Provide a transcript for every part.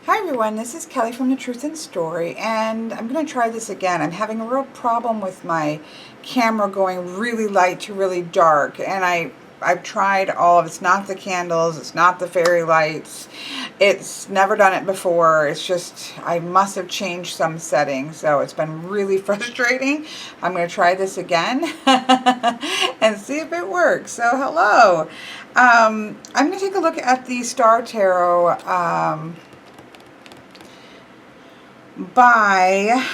Hi everyone, this is Kelly from The Truth in Story, and I'm going to try this again. I'm having a real problem with my camera going really light to really dark, and I've tried all of it's not the candles, it's not the fairy lights, it's never done it before. It's just I must have changed some settings, so it's been really frustrating. I'm going to try this again and see if it works. So hello, I'm going to take a look at the Star Tarot by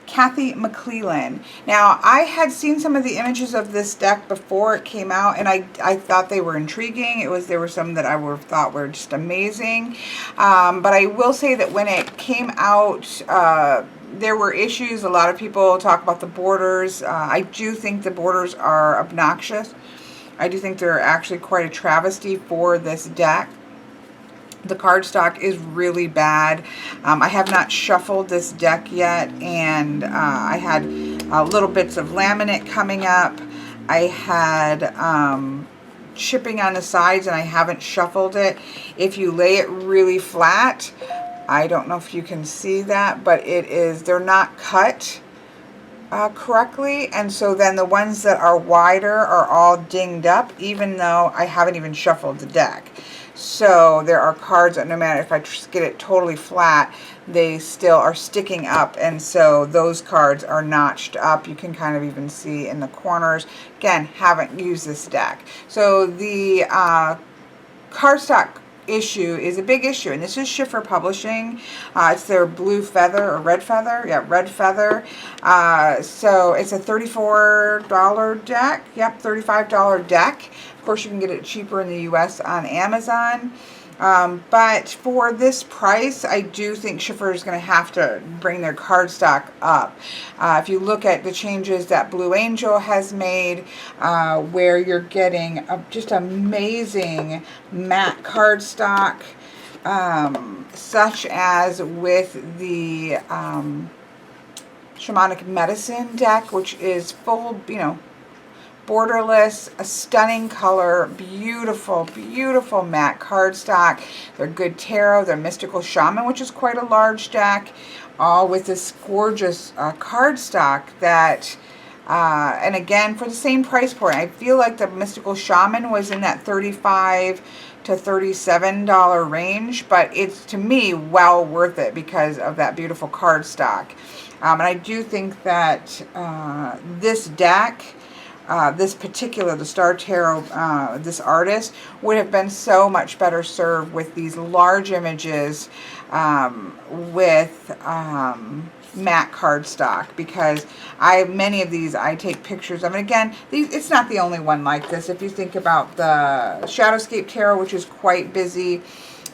Kathy McClellan. Now, I had seen some of the images of this deck before it came out, and I thought they were intriguing. There were some that I thought were just amazing. But I will say that when it came out, there were issues. A lot of people talk about the borders. I do think the borders are obnoxious. I do think they're actually quite a travesty for this deck. The cardstock is really bad. I have not shuffled this deck yet, and I had little bits of laminate coming up. I had chipping on the sides, and I haven't shuffled it. If you lay it really flat, I don't know if you can see that, but they're not cut correctly, and so then the ones that are wider are all dinged up, even though I haven't even shuffled the deck. So there are cards that no matter if I just get it totally flat, they still are sticking up, and so those cards are notched up. You can kind of even see in the corners. Again, haven't used this deck. So the cardstock issue is a big issue, and this is Schiffer Publishing. It's their blue feather or red feather. Yeah, red feather. So it's a $34 deck. Yep, $35 deck. Of course, you can get it cheaper in the US on Amazon. But for this price, I do think Schiffer is going to have to bring their cardstock up. If you look at the changes that Blue Angel has made, where you're getting just amazing matte cardstock, such as with the Shamanic Medicine deck, which is full, borderless, a stunning color, beautiful, beautiful matte cardstock. They're good tarot. They're Mystical Shaman, which is quite a large deck, all with this gorgeous cardstock that, and again, for the same price point, I feel like the Mystical Shaman was in that $35 to $37 range, but it's, to me, well worth it because of that beautiful cardstock. And I do think that this deck, the Star Tarot, this artist, would have been so much better served with these large images with matte cardstock, because many of these I take pictures of. And again, it's not the only one like this. If you think about the Shadowscape Tarot, which is quite busy,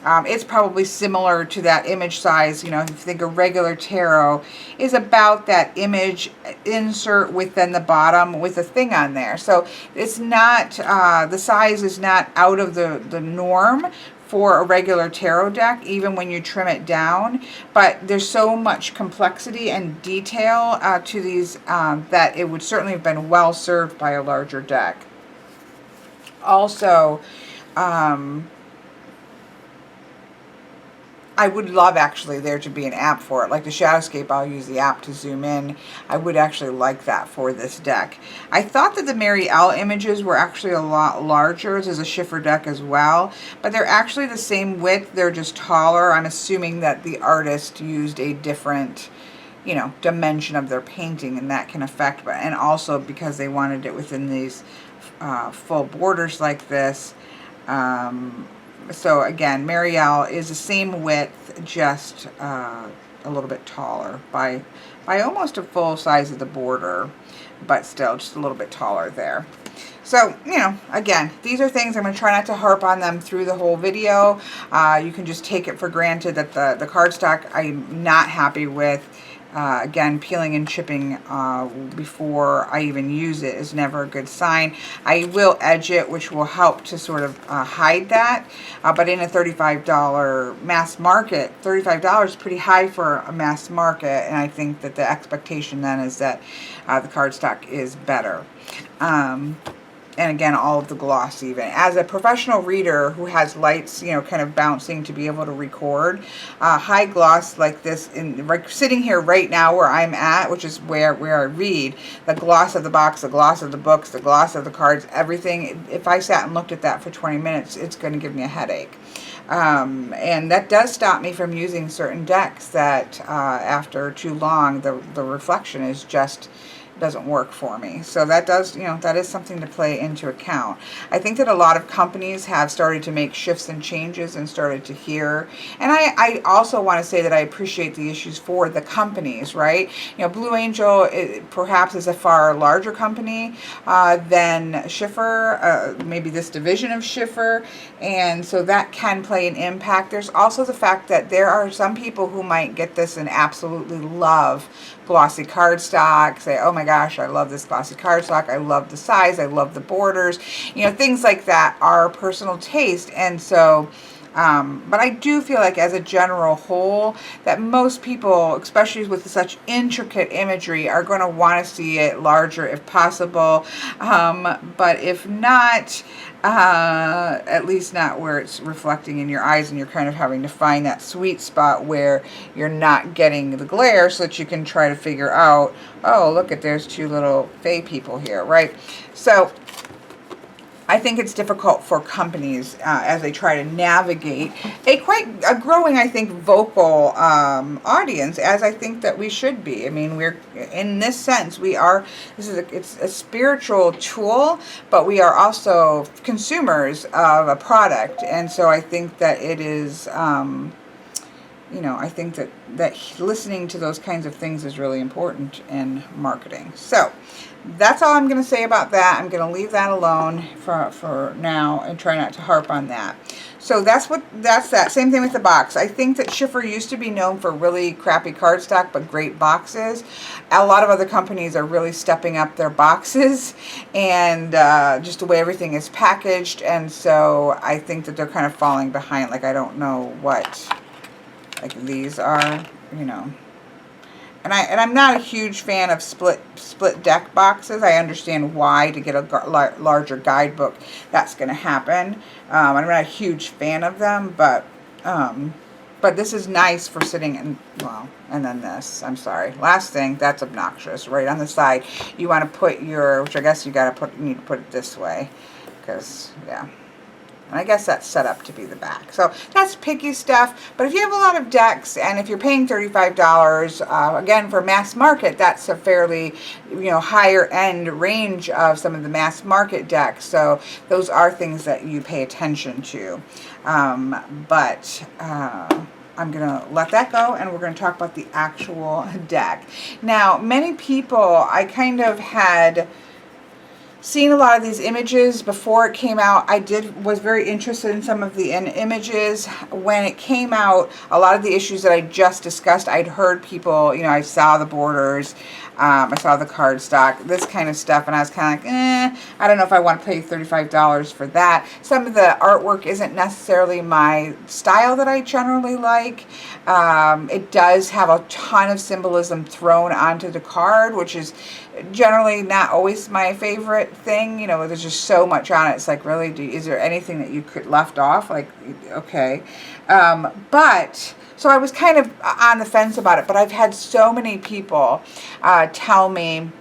it's probably similar to that image size. If you think a regular tarot is about that image insert within the bottom with a thing on there. So it's not, the size is not out of the norm for a regular tarot deck, even when you trim it down. But there's so much complexity and detail to these that it would certainly have been well served by a larger deck. Also, I would love actually there to be an app for it. Like the Shadowscape, I'll use the app to zoom in. I would actually like that for this deck. I thought that the Mary L images were actually a lot larger. This is a Schiffer deck as well, but they're actually the same width. They're just taller. I'm assuming that the artist used a different, dimension of their painting, and that can affect, and also because they wanted it within these full borders like this. So again, Marielle is the same width, just a little bit taller by almost a full size of the border, but still just a little bit taller there. So, again, these are things I'm going to try not to harp on them through the whole video. You can just take it for granted that the cardstock I'm not happy with. Again, peeling and chipping before I even use it is never a good sign. I will edge it, which will help to sort of hide that. But in a $35 mass market, $35 is pretty high for a mass market, and I think that the expectation then is that the cardstock is better. And again, all of the gloss even. As a professional reader who has lights, you know, kind of bouncing to be able to record, high gloss like this, sitting here right now where I'm at, which is where I read, the gloss of the box, the gloss of the books, the gloss of the cards, everything, if I sat and looked at that for 20 minutes, it's going to give me a headache. And that does stop me from using certain decks that after too long, the reflection is just doesn't work for me. So that does, you know, that is something to play into account. I think that a lot of companies have started to make shifts and changes and started to hear. And I also want to say that I appreciate the issues for the companies, right? You know, Blue Angel perhaps is a far larger company than Schiffer, maybe this division of Schiffer. And so that can play an impact. There's also the fact that there are some people who might get this and absolutely love glossy cardstock, say, oh my gosh, I love this glossy cardstock, I love the size, I love the borders, you know, things like that are personal taste. And so but I do feel like as a general whole that most people, especially with such intricate imagery, are going to want to see it larger if possible, but if not, at least not where it's reflecting in your eyes and you're kind of having to find that sweet spot where you're not getting the glare so that you can try to figure out, oh, look at, there's two little fae people here, right? So I think it's difficult for companies as they try to navigate a growing, I think, vocal audience, as I think that we should be. I mean, we're, in this sense, we are, it's a spiritual tool, but we are also consumers of a product. And so I think that it is, you know, I think that listening to those kinds of things is really important in marketing. So that's all I'm going to say about that. I'm going to leave that alone for now and try not to harp on that. So that's that. Same thing with the box. I think that Schiffer used to be known for really crappy cardstock, but great boxes. A lot of other companies are really stepping up their boxes and just the way everything is packaged. And so I think that they're kind of falling behind. Like, I don't know what, like, these are, you know. And I'm not a huge fan of split deck boxes. I understand why, to get a larger guidebook, that's going to happen. I'm not a huge fan of them, but this is nice for sitting in, well, and then this, I'm sorry. Last thing, that's obnoxious. Right on the side, you want to put your, which I guess you need to put it this way, because, yeah. And I guess that's set up to be the back. So that's picky stuff. But if you have a lot of decks, and if you're paying $35, again, for mass market, that's a fairly, you know, higher end range of some of the mass market decks. So those are things that you pay attention to. I'm going to let that go, and we're going to talk about the actual deck. Now, many people, I kind of had seen a lot of these images before it came out. I was very interested in some of the images when it came out. A lot of the issues that I just discussed, I'd heard people, you know, I saw the borders, I saw the cardstock, this kind of stuff, and I was kind of like, I don't know if I want to pay $35 for that. Some of the artwork isn't necessarily my style that I generally like. It does have a ton of symbolism thrown onto the card, which is generally not always my favorite thing. You know, there's just so much on it. It's like, really, is there anything that you could left off? Like, okay. But so I was kind of on the fence about it, but I've had so many people tell me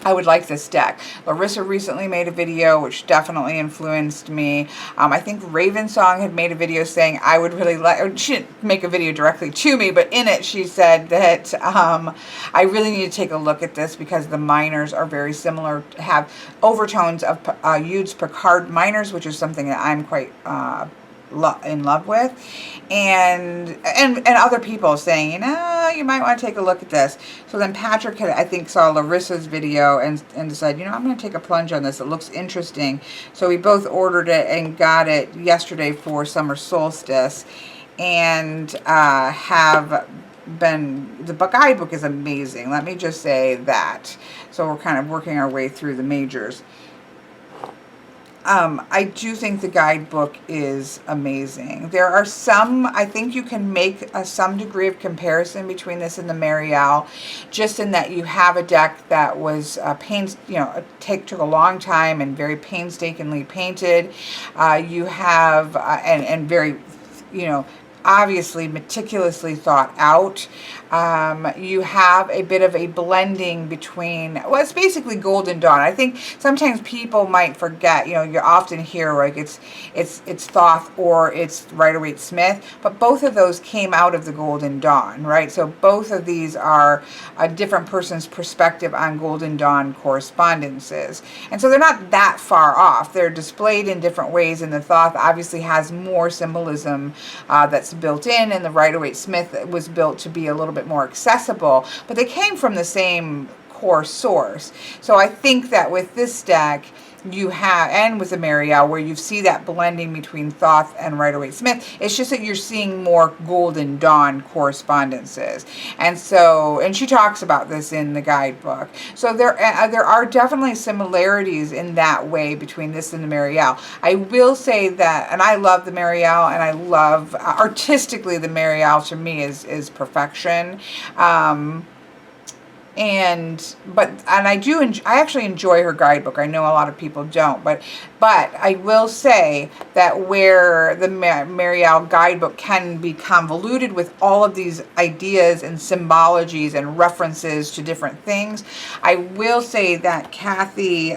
I would like this deck. Larissa recently made a video which definitely influenced me. I think Ravensong had made a video saying I would really like, or she didn't make a video directly to me, but in it she said that I really need to take a look at this because the minors are very similar, have overtones of Eudes Picard minors, which is something that I'm quite in love with, and other people saying, you know, you might want to take a look at this. So then Patrick had, I think, saw Larissa's video and decided, you know, I'm going to take a plunge on this. It looks interesting. So we both ordered it and got it yesterday for summer solstice, and have been, the Guidebook is amazing. Let me just say that. So we're kind of working our way through the majors. I do think the guidebook is amazing. There are some, I think you can make some degree of comparison between this and the Marielle, just in that you have a deck that was took a long time and very painstakingly painted. You have, and very, obviously meticulously thought out. You have a bit of a blending between, well, it's basically Golden Dawn. I think sometimes people might forget, you often hear like it's Thoth or it's Rider-Waite-Smith, but both of those came out of the Golden Dawn, right? So both of these are a different person's perspective on Golden Dawn correspondences. And so they're not that far off. They're displayed in different ways, and the Thoth obviously has more symbolism that's built in, and the Rider-Waite-Smith was built to be a little bit more accessible, but they came from the same core source. So I think that with this deck, you have, and with the Marielle, where you see that blending between Thoth and Rider-Waite-Smith, it's just that you're seeing more Golden Dawn correspondences. And so, and she talks about this in the guidebook. So there are definitely similarities in that way between this and the Marielle. I will say that, and I love the Marielle, and I love, artistically, the Marielle to me is perfection. And I actually enjoy her guidebook. I know a lot of people don't, but I will say that where the Marielle guidebook can be convoluted with all of these ideas and symbologies and references to different things, I will say that Kathy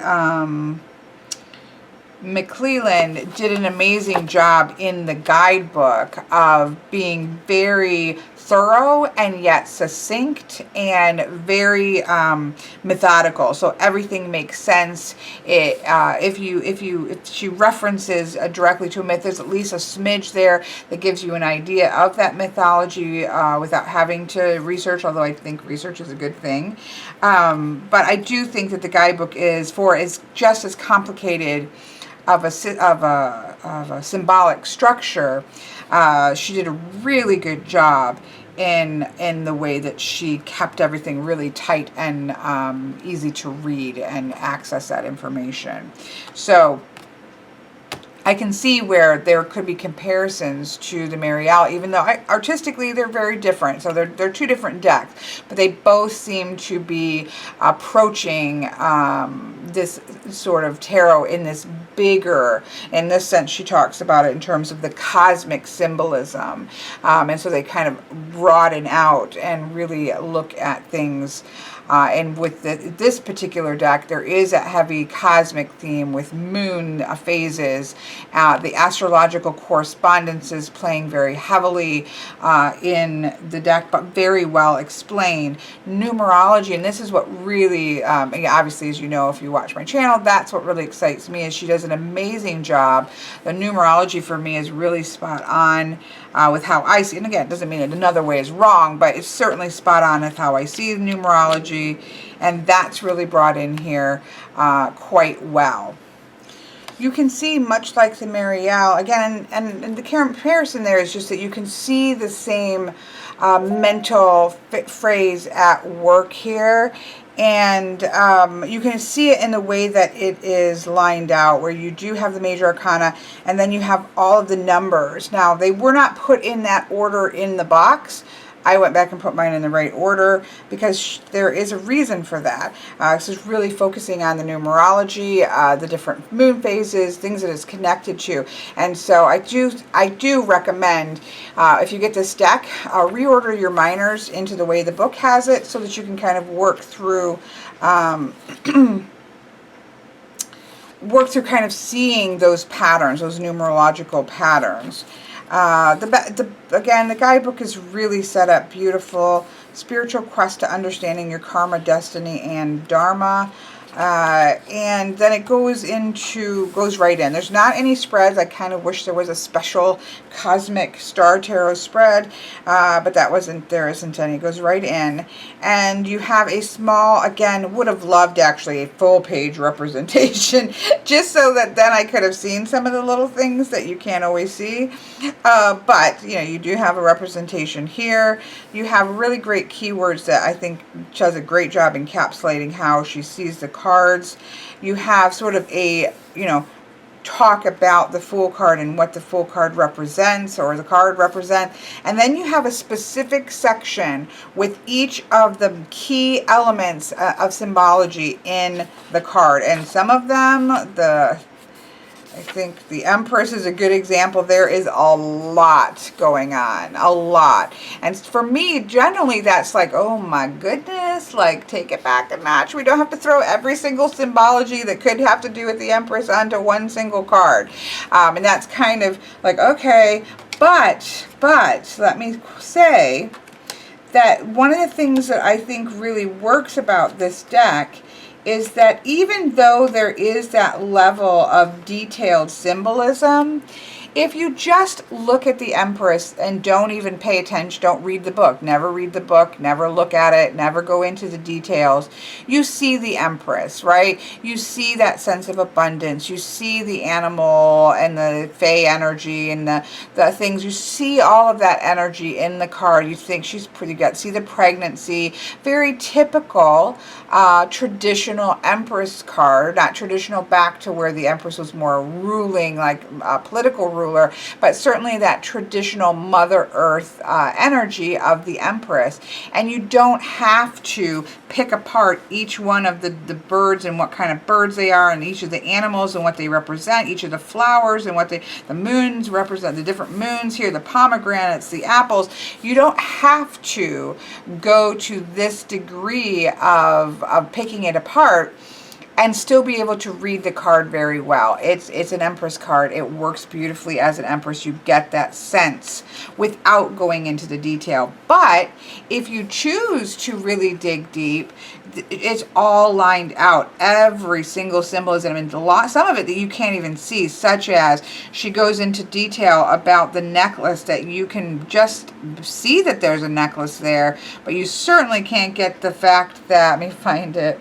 McClelland did an amazing job in the guidebook of being very thorough and yet succinct and very methodical. So everything makes sense. If she references directly to a myth, there's at least a smidge there that gives you an idea of that mythology without having to research. Although I think research is a good thing, but I do think that the guidebook is just as complicated of a symbolic structure. She did a really good job in the way that she kept everything really tight and easy to read and access that information. So I can see where there could be comparisons to the Marielle, even though artistically they're very different. So they're two different decks, but they both seem to be approaching this sort of tarot in this bigger, in this sense she talks about it in terms of the cosmic symbolism. And so they kind of broaden out and really look at things. And with this particular deck, there is a heavy cosmic theme with moon phases, the astrological correspondences playing very heavily in the deck, but very well explained. Numerology, and this is what really, obviously, as you know, if you watch my channel, that's what really excites me, is she does an amazing job. The numerology for me is really spot on with how I see, and again, it doesn't mean that another way is wrong, but it's certainly spot on with how I see the numerology, and that's really brought in here quite well. You can see, much like the Marielle, again, and the comparison there is just that you can see the same mental phrase at work here. And you can see it in the way that it is lined out, where you do have the major arcana and then you have all of the numbers. Now, they were not put in that order in the box. I went back and put mine in the right order because there is a reason for that. So it's really focusing on the numerology, the different moon phases, things that it's connected to. And so I do recommend, if you get this deck, reorder your minors into the way the book has it, so that you can kind of work through kind of seeing those patterns, those numerological patterns. Again, the guidebook is really set up beautiful. Spiritual quest to understanding your karma, destiny, and dharma. And then it goes right in. There's not any spreads. I kind of wish there was a special cosmic star tarot spread, but there isn't any. It goes right in. And you have a small, again, would have loved actually a full page representation, just so that then I could have seen some of the little things that you can't always see. But, you do have a representation here. You have really great keywords that I think she does a great job encapsulating how she sees the cards. You have sort of a, talk about the Fool card and what the Fool card represents, or the card represent. And then you have a specific section with each of the key elements of symbology in the card. And some of them, I think the Empress is a good example. There is a lot going on, a lot. And for me, generally, that's like, oh my goodness, like, take it back a notch. We don't have to throw every single symbology that could have to do with the Empress onto one single card. And that's kind of like, okay, but let me say that one of the things that I think really works about this deck is that even though there is that level of detailed symbolism, if you just look at the Empress and don't even pay attention, don't read the book, never read the book, never look at it, never go into the details, you see the Empress, right? You see that sense of abundance. You see the animal and the Fae energy and the things. You see all of that energy in the card. You think she's pretty good. See the pregnancy. Very typical traditional Empress card. Not traditional back to where the Empress was more ruling, like political ruler, but certainly that traditional Mother Earth energy of the Empress. And you don't have to pick apart each one of the birds and what kind of birds they are, and each of the animals and what they represent, each of the flowers and what the moons represent, the different moons here, the pomegranates, the apples. You don't have to go to this degree of picking it apart and still be able to read the card very well. It's an Empress card. It works beautifully as an Empress. You get that sense without going into the detail. But if you choose to really dig deep, it's all lined out. Every single symbolism, and some of it that you can't even see, such as she goes into detail about the necklace that you can just see that there's a necklace there, but you certainly can't get the fact that, let me find it.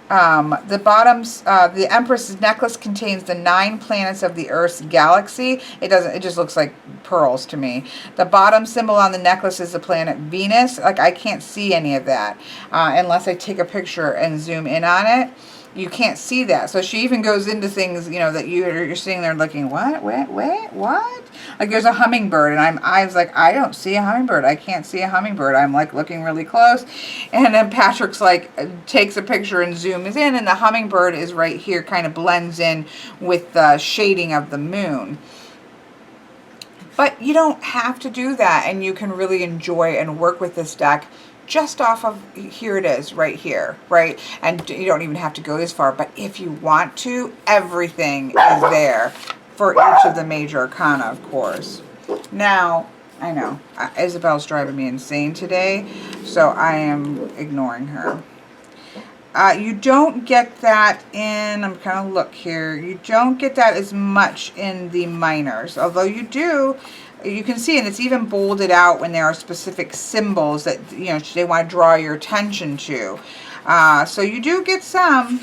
The Empress's necklace contains the 9 planets of the Earth's galaxy. It just looks like pearls to me. The bottom symbol on the necklace is the planet Venus. Like, I can't see any of that unless I take a picture and zoom in on it. You can't see that. So she even goes into things, you know, that you're sitting there looking, what? Like, there's a hummingbird, and I was like, I don't see a hummingbird. I can't see a hummingbird. I'm like looking really close, and then Patrick's like takes a picture and zooms in, and the hummingbird is right here, kind of blends in with the shading of the moon. But you don't have to do that, and you can really enjoy and work with this deck just off of, here it is, right here, right? And you don't even have to go this far, but if you want to, everything is there for each of the major arcana, of course. Now, I know, Isabel's driving me insane today, so I am ignoring her. You don't get that in, I'm kind of look here, you don't get that as much in the minors, although you do. You can see, and it's even bolded out when there are specific symbols that, you know, they want to draw your attention to. So you do get some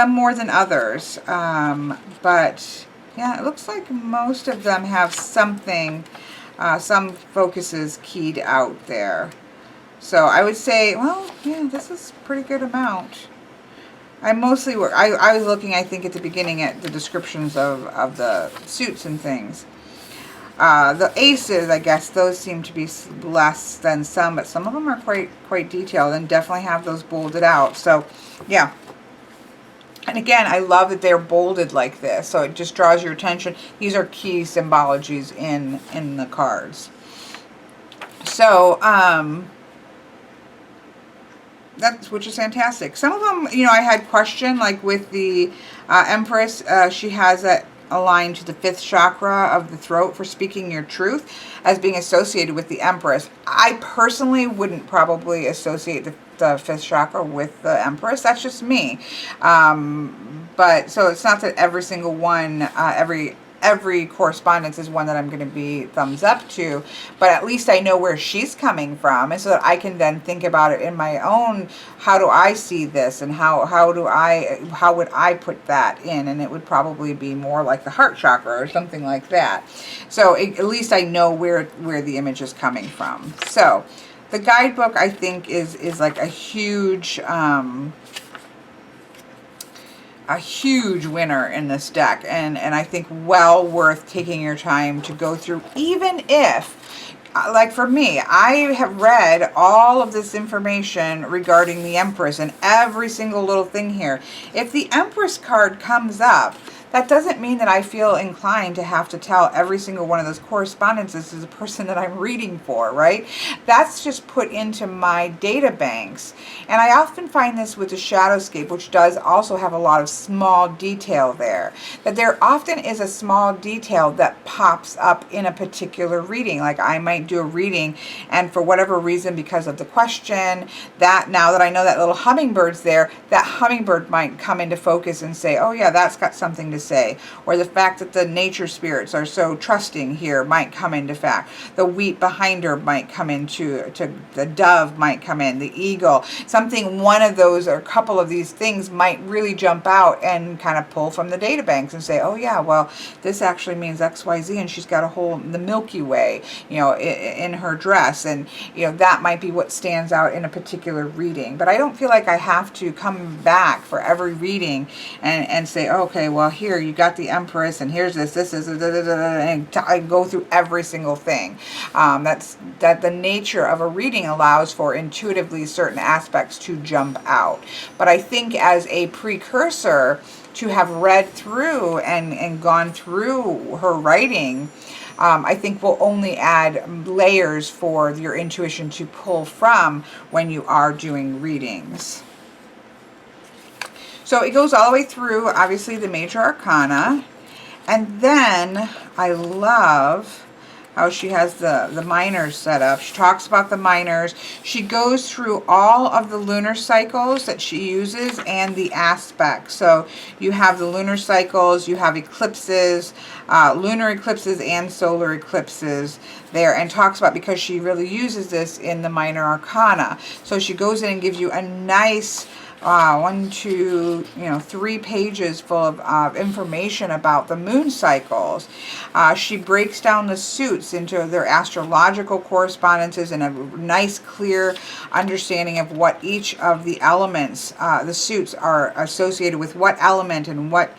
more than others. But yeah, it looks like most of them have something, some focuses keyed out there. So I would say, well, yeah, this is a pretty good amount. I mostly work, I was looking, I think, at the beginning at the descriptions of the suits and things. The aces, I guess, those seem to be less than some, but some of them are quite detailed and definitely have those bolded out. So, yeah. And again, I love that they're bolded like this, so it just draws your attention. These are key symbologies in the cards. So, which is fantastic. Some of them, you know, I had questioned, like with the Empress, she has that aligned to the 5th chakra of the throat for speaking your truth as being associated with the Empress. I personally wouldn't probably associate the 5th chakra with the Empress. That's just me. But so it's not that every single one, every correspondence is one that I'm going to be thumbs up to, but at least I know where she's coming from, and so that I can then think about it in my own, how do I see this, and how would I put that in, and it would probably be more like the heart chakra or something like that. So at least I know where the image is coming from. So the guidebook, I think, is like a huge a huge winner in this deck, and I think well worth taking your time to go through, even if, like for me, I have read all of this information regarding the Empress and every single little thing here. If the Empress card comes up, that doesn't mean that I feel inclined to have to tell every single one of those correspondences to the person that I'm reading for, right? That's just put into my data banks. And I often find this with the Shadowscape, which does also have a lot of small detail there, that there often is a small detail that pops up in a particular reading. Like I might do a reading, and for whatever reason, because of the question, that now that I know that little hummingbird's there, that hummingbird might come into focus and say, oh yeah, that's got something to say. Or the fact that the nature spirits are so trusting here might come into fact. The wheat behind her might come into, the dove might come in, the eagle, something, one of those or a couple of these things might really jump out and kind of pull from the data banks and say, oh yeah, well, this actually means XYZ, and she's got a whole, the Milky Way, you know, in her dress, and you know, that might be what stands out in a particular reading. But I don't feel like I have to come back for every reading and say, okay, well, here you got the Empress, and here's this is and I go through every single thing. That the nature of a reading allows for intuitively certain aspects to jump out. But I think as a precursor to have read through and gone through her writing, I think will only add layers for your intuition to pull from when you are doing readings. So it goes all the way through, obviously, the major arcana. And then I love how she has the minors set up. She talks about the minors. She goes through all of the lunar cycles that she uses and the aspects. So you have the lunar cycles, you have eclipses, lunar eclipses and solar eclipses there, and talks about, because she really uses this in the minor arcana. So she goes in and gives you a nice 3 pages full of information about the moon cycles. She breaks down the suits into their astrological correspondences and a nice clear understanding of what each of the elements, the suits are associated with what element and what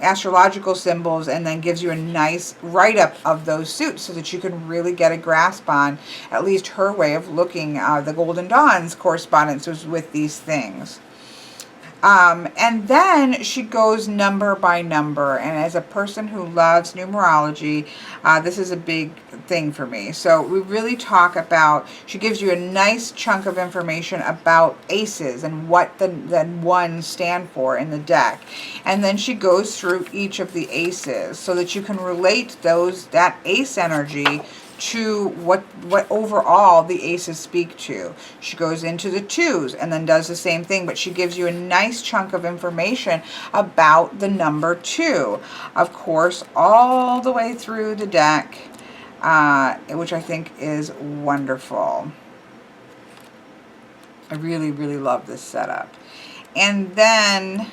astrological symbols, and then gives you a nice write-up of those suits so that you can really get a grasp on at least her way of looking the Golden Dawn's correspondences with these things. And then she goes number by number, and as a person who loves numerology, this is a big thing for me. So we really talk about, she gives you a nice chunk of information about aces and what the ones stand for in the deck, and then she goes through each of the aces so that you can relate that ace energy to what overall the aces speak to. She goes into the twos and then does the same thing, but she gives you a nice chunk of information about the number 2, of course, all the way through the deck, which I think is wonderful. I really, really love this setup. And then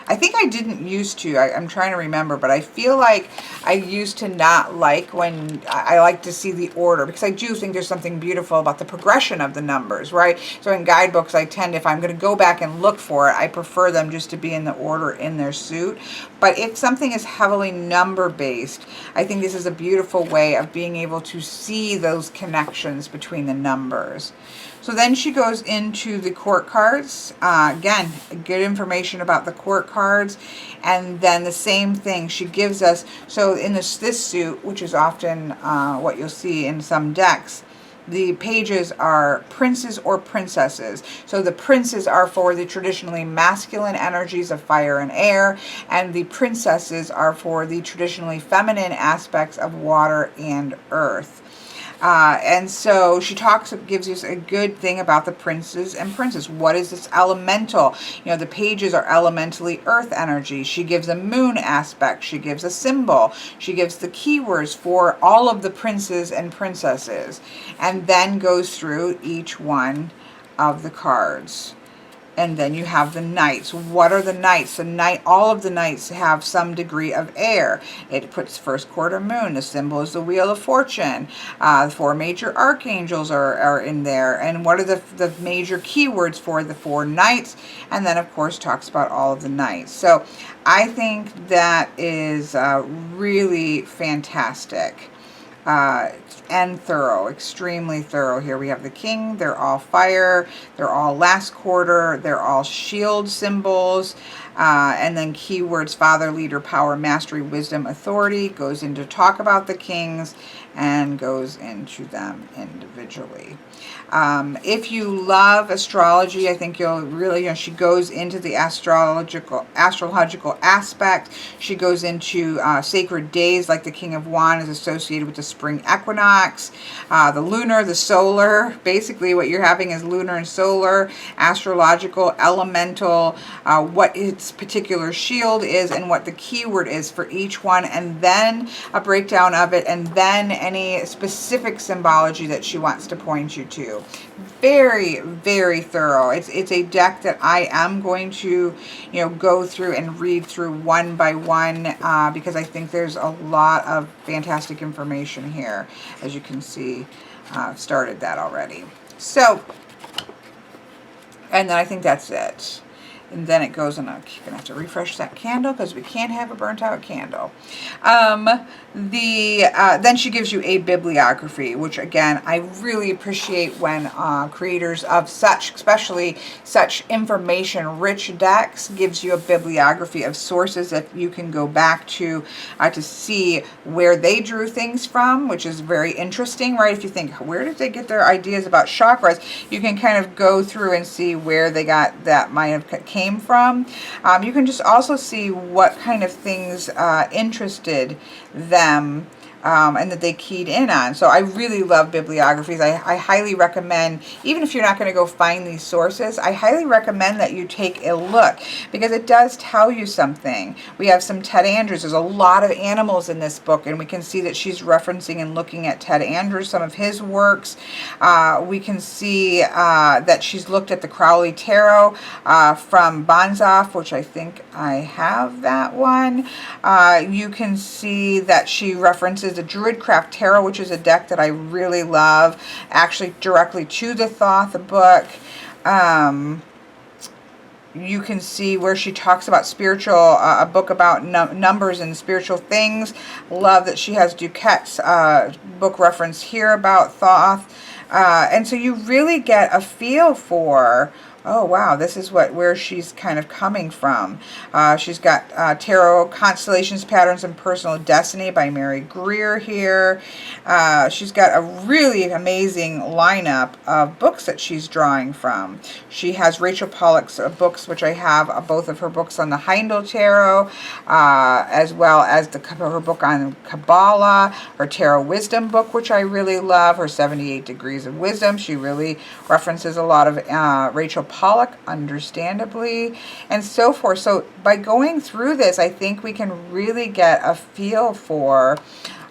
I think I didn't used to, I'm trying to remember, but I feel like I used to not like when I like to see the order, because I do think there's something beautiful about the progression of the numbers, right? So in guidebooks, I tend, if I'm going to go back and look for it, I prefer them just to be in the order in their suit. But if something is heavily number based, I think this is a beautiful way of being able to see those connections between the numbers. So then she goes into the court cards. Again, good information about the court cards. And then the same thing she gives us. So in this suit, which is often what you'll see in some decks, the pages are princes or princesses. So the princes are for the traditionally masculine energies of fire and air, and the princesses are for the traditionally feminine aspects of water and earth. And so she gives us a good thing about the princes and princesses. What is this elemental? You know, the pages are elementally earth energy. She gives a moon aspect. She gives a symbol. She gives the keywords for all of the princes and princesses, and then goes through each one of the cards. And then you have the knights. What are the knights? All of the knights have some degree of air. It puts first quarter moon. The symbol is the wheel of fortune. The 4 major archangels are in there. And what are the major keywords for the 4 knights? And then, of course, talks about all of the knights. So I think that is really fantastic. And thorough, extremely thorough. Here we have the king. They're all fire. They're all last quarter. They're all shield symbols. And then keywords: father, leader, power, mastery, wisdom, authority. Goes into talk about the kings and goes into them individually. If you love astrology, I think you'll really, she goes into the astrological aspect. She goes into sacred days, like the King of Wands is associated with the spring equinox, the lunar, the solar. Basically, what you're having is lunar and solar, astrological, elemental, what its particular shield is, and what the keyword is for each one, and then a breakdown of it, and then any specific symbology that she wants to point you to. Very, very thorough. It's a deck that I am going to, go through and read through one by one, because I think there's a lot of fantastic information here. As you can see, I've started that already. So, and then I think that's it. And then it goes, and I'm going to have to refresh that candle because we can't have a burnt out candle. Then she gives you a bibliography, which again, I really appreciate when creators of especially such information-rich decks, gives you a bibliography of sources that you can go back to see where they drew things from, which is very interesting, right? If you think, where did they get their ideas about chakras? You can kind of go through and see where they got that might have came from. You can just also see what kind of things interested them, and that they keyed in on. So I really love bibliographies. I highly recommend, even if you're not going to go find these sources, I highly recommend that you take a look, because it does tell you something. We have some Ted Andrews. There's a lot of animals in this book, and we can see that she's referencing and looking at Ted Andrews, some of his works. We can see that she's looked at the Crowley Tarot from Bonzoff, which I think I have that one. You can see that she references the Druidcraft Tarot, which is a deck that I really love, actually directly to the Thoth book. You can see where she talks about spiritual, a book about numbers and spiritual things. Love that she has Duquette's book reference here about Thoth. And so you really get a feel for, oh wow, this is where she's kind of coming from. She's got Tarot, Constellations, Patterns, and Personal Destiny by Mary Greer here. She's got a really amazing lineup of books that she's drawing from. She has Rachel Pollack's books, which I have both of her books on the Heindel Tarot, as well as her book on Kabbalah, her Tarot Wisdom book, which I really love, her 78 Degrees of Wisdom. She really references a lot of Rachel Pollack, understandably, and so forth. So by going through this, I think we can really get a feel for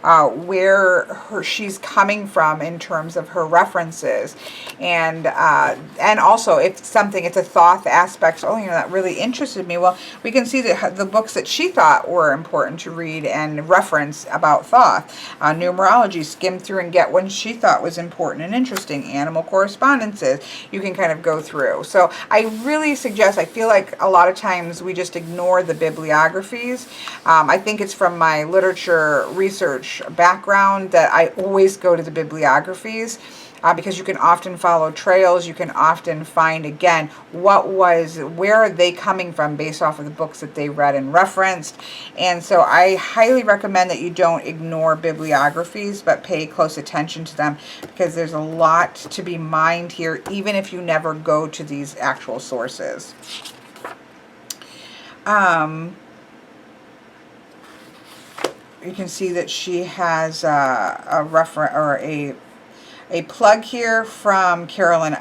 where she's coming from in terms of her references, and also if it's a Thoth aspect, that really interested me. Well, we can see that the books that she thought were important to read and reference about Thoth, numerology, skim through and get what she thought was important and interesting, animal correspondences, you can kind of go through. So I really suggest, I feel like a lot of times we just ignore the bibliographies. I think it's from my literature research background that I always go to the bibliographies, because you can often follow trails. You can often find, again, where are they coming from based off of the books that they read and referenced. And so I highly recommend that you don't ignore bibliographies, but pay close attention to them, because there's a lot to be mined here, even if you never go to these actual sources. You can see that she has a reference or a plug here from Carolyn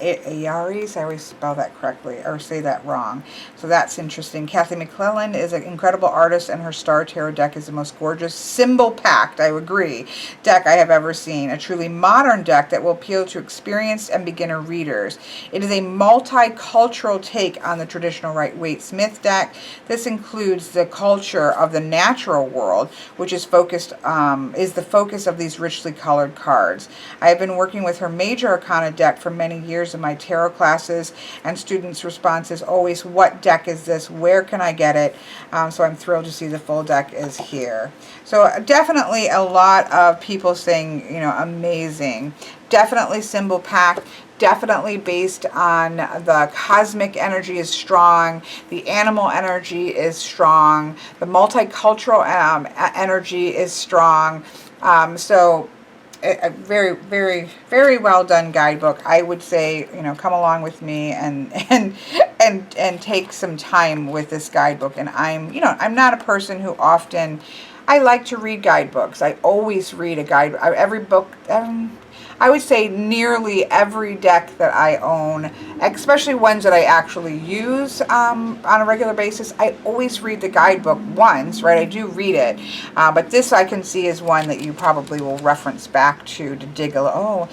Yaris. I always spell that correctly or say that wrong. So that's interesting. Kathy McClellan is an incredible artist, and her Star Tarot deck is the most gorgeous, symbol-packed, I agree, deck I have ever seen. A truly modern deck that will appeal to experienced and beginner readers. It is a multicultural take on the traditional Rider-Waite-Smith deck. This includes the culture of the natural world, which is the focus of these richly colored cards. I have been working with her major arcana deck for many years in my tarot classes, and students' response is always, what deck is this? Where can I get it? So I'm thrilled to see the full deck is here. So definitely a lot of people saying, you know, amazing. Definitely symbol packed. Definitely based on the cosmic energy is strong. The animal energy is strong. The multicultural energy is strong. So a very, very, very well done guidebook. I would say, you know, come along with me and take some time with this guidebook. And I'm not a person who often, I like to read guidebooks. I always read a guide. Every book, I would say nearly every deck that I own, especially ones that I actually use on a regular basis, I always read the guidebook once, right? I do read it. But this I can see is one that you probably will reference back to dig a little. Oh,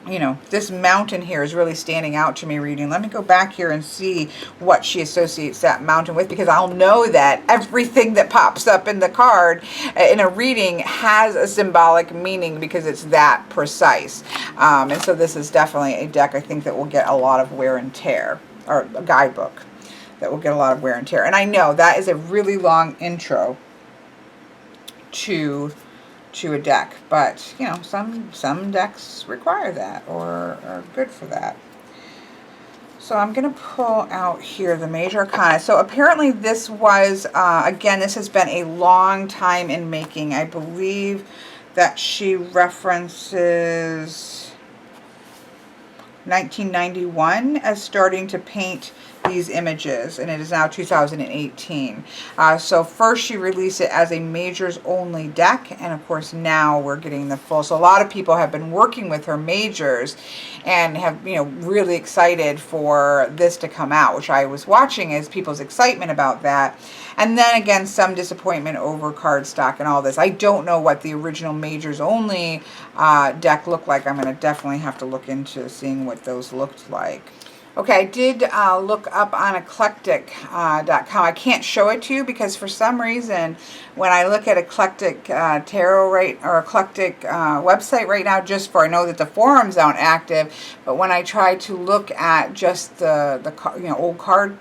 you know, this mountain here is really standing out to me reading. Let me go back here and see what she associates that mountain with, because I'll know that everything that pops up in the card in a reading has a symbolic meaning because it's that precise. And so this is definitely a deck I think that will get a lot of wear and tear, or a guidebook that will get a lot of wear and tear. And I know that is a really long intro to a deck, but you know, some decks require that or are good for that. So I'm going to pull out here the major arcana. So apparently this was again, this has been a long time in making. I believe that she references 1991 as starting to paint these images, and it is now 2018. So first she released it as a majors only deck, and of course now we're getting the full. So a lot of people have been working with her majors and have, you know, really excited for this to come out, which I was watching as people's excitement about that. And then again, some disappointment over cardstock and all this. I don't know what the original majors only deck looked like. I'm going to definitely have to look into seeing what those looked like. Okay, I did look up on eclectic.com. I can't show it to you because for some reason when I look at Eclectic Tarot or Eclectic website right now, I know that the forums aren't active, but when I try to look at just the old card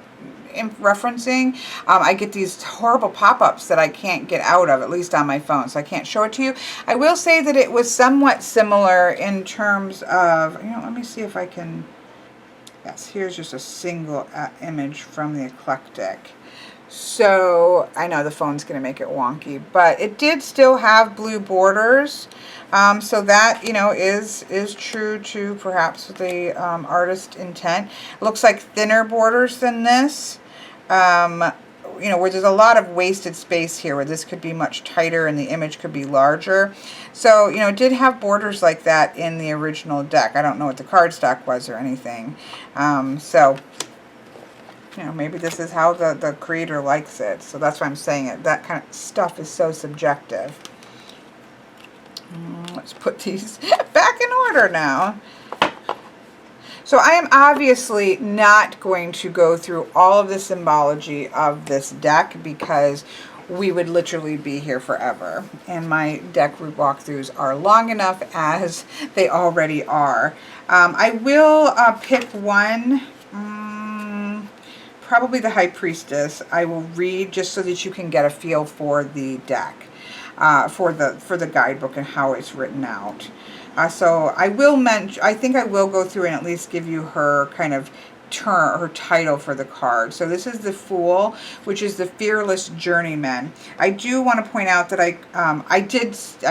referencing, I get these horrible pop-ups that I can't get out of, at least on my phone, so I can't show it to you. I will say that it was somewhat similar in terms of, let me see if I can. Yes, here's just a single image from the Eclectic. So I know the phone's going to make it wonky, but it did still have blue borders. So that, is true to perhaps the artist intent. It looks like thinner borders than this. Where there's a lot of wasted space here, where this could be much tighter and the image could be larger. So, it did have borders like that in the original deck. I don't know what the cardstock was or anything. Maybe this is how the creator likes it. So that's why I'm saying it. That kind of stuff is so subjective. Let's put these back in order now. So I am obviously not going to go through all of the symbology of this deck because we would literally be here forever. And my deck walkthroughs are long enough as they already are. I will pick one, probably the High Priestess. I will read just so that you can get a feel for the deck, for the guidebook and how it's written out. So I will I think I will go through and at least give you her kind of her title for the card. So this is the Fool, which is the Fearless Journeyman. I do want to point out that I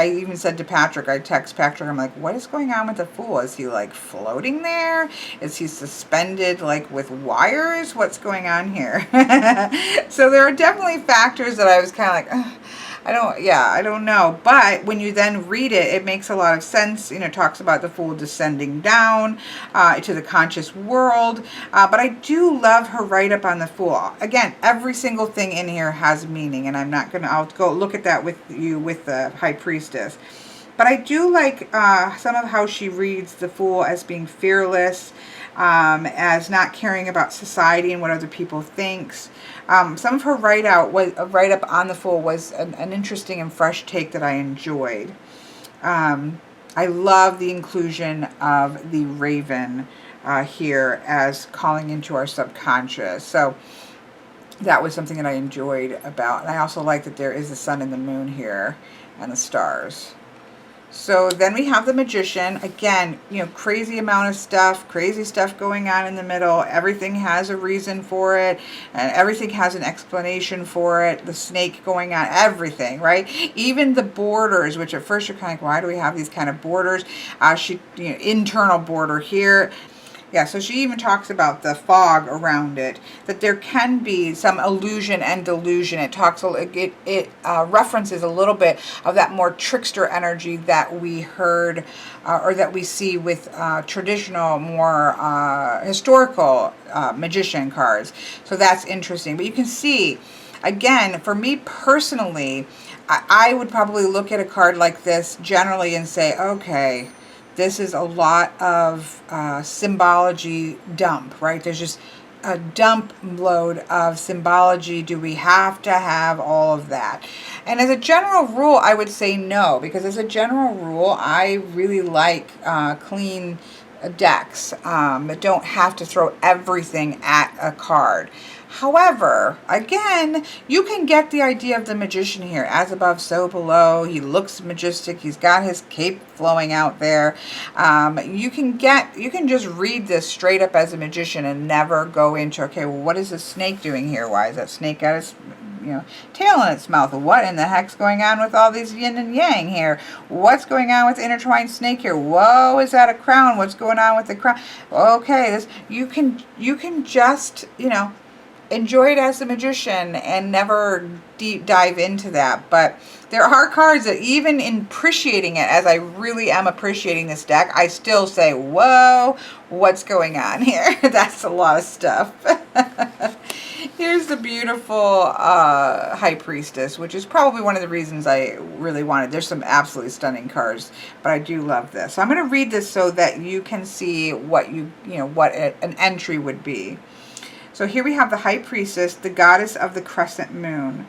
even said to Patrick, I text Patrick, I'm like, what is going on with the Fool? Is he like floating there? Is he suspended like with wires? What's going on here? So there are definitely factors that I was kind of like, ugh. I don't know. But when you then read it, it makes a lot of sense. You know, it talks about the Fool descending down to the conscious world. But I do love her write-up on the Fool. Again, every single thing in here has meaning, and I'll go look at that with you with the High Priestess. But I do like some of how she reads the Fool as being fearless, as not caring about society and what other people thinks. Some of her write-up on the Fool was an interesting and fresh take that I enjoyed. I love the inclusion of the Raven here as calling into our subconscious. So that was something that I enjoyed about. And I also like that there is the sun and the moon here and the stars. So then we have the Magician. Again, you know, crazy amount of stuff, crazy stuff going on in the middle. Everything has a reason for it, and everything has an explanation for it. The snake going on, everything, right? Even the borders, which at first you're kind of like, why do we have these kind of borders? Internal border here. Yeah, so she even talks about the fog around it, that there can be some illusion and delusion. It references a little bit of that more trickster energy that we heard or that we see with traditional, more historical magician cards. So that's interesting. But you can see, again, for me personally, I would probably look at a card like this generally and say, okay, this is a lot of symbology dump, right? There's just a dump load of symbology. Do we have to have all of that? And as a general rule, I would say no, because as a general rule, I really like clean decks that don't have to throw everything at a card. However, again, you can get the idea of the Magician here. As above, so below. He looks majestic. He's got his cape flowing out there. You can just read this straight up as a Magician and never go into, okay, well, what is the snake doing here? Why is that snake got its tail in its mouth? What in the heck's going on with all these yin and yang here? What's going on with the intertwined snake here? Whoa, is that a crown? What's going on with the crown? Okay, you can just, enjoy it as a Magician and never deep dive into that. But there are cards that, even in appreciating it, as I really am appreciating this deck, I still say, whoa, what's going on here? That's a lot of stuff. Here's the beautiful High Priestess, which is probably one of the reasons I really wanted. There's some absolutely stunning cards, but I do love this. So I'm going to read this so that you can see what what an entry would be. So here we have the High Priestess, the goddess of the crescent moon.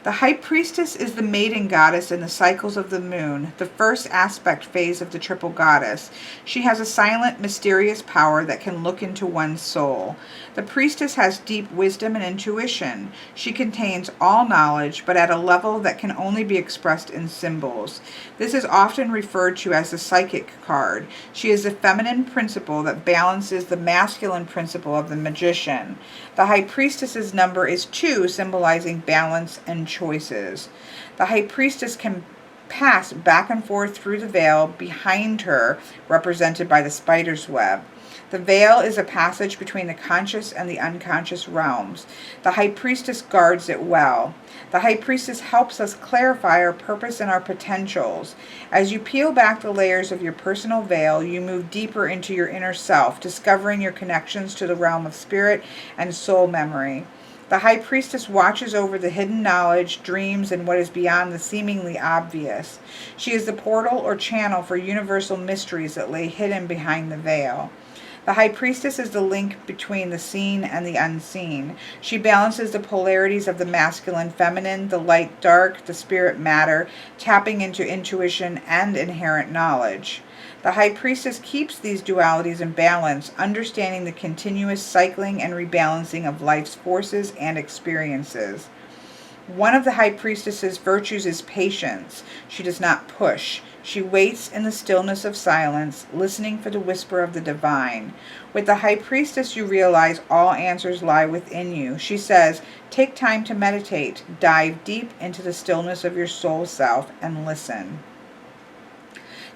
The High Priestess is the maiden goddess in the cycles of the moon, the first aspect phase of the triple goddess. She has a silent, mysterious power that can look into one's soul. The priestess has deep wisdom and intuition. She contains all knowledge, but at a level that can only be expressed in symbols. This is often referred to as the psychic card. She is the feminine principle that balances the masculine principle of the magician. The High Priestess's number is 2, symbolizing balance and choices. The High Priestess can pass back and forth through the veil behind her, represented by the spider's web. The veil is a passage between the conscious and the unconscious realms. The High Priestess guards it well. The High Priestess helps us clarify our purpose and our potentials. As you peel back the layers of your personal veil, you move deeper into your inner self, discovering your connections to the realm of spirit and soul memory. The High Priestess watches over the hidden knowledge, dreams, and what is beyond the seemingly obvious. She is the portal or channel for universal mysteries that lay hidden behind the veil. The High Priestess is the link between the seen and the unseen. She balances the polarities of the masculine feminine, the light dark, the spirit matter, tapping into intuition and inherent knowledge. The High Priestess keeps these dualities in balance, understanding the continuous cycling and rebalancing of life's forces and experiences. One of the High Priestess's virtues is patience. She does not push. She waits in the stillness of silence, listening for the whisper of the divine. With the High Priestess, you realize all answers lie within you. She says, take time to meditate, dive deep into the stillness of your soul self, and listen.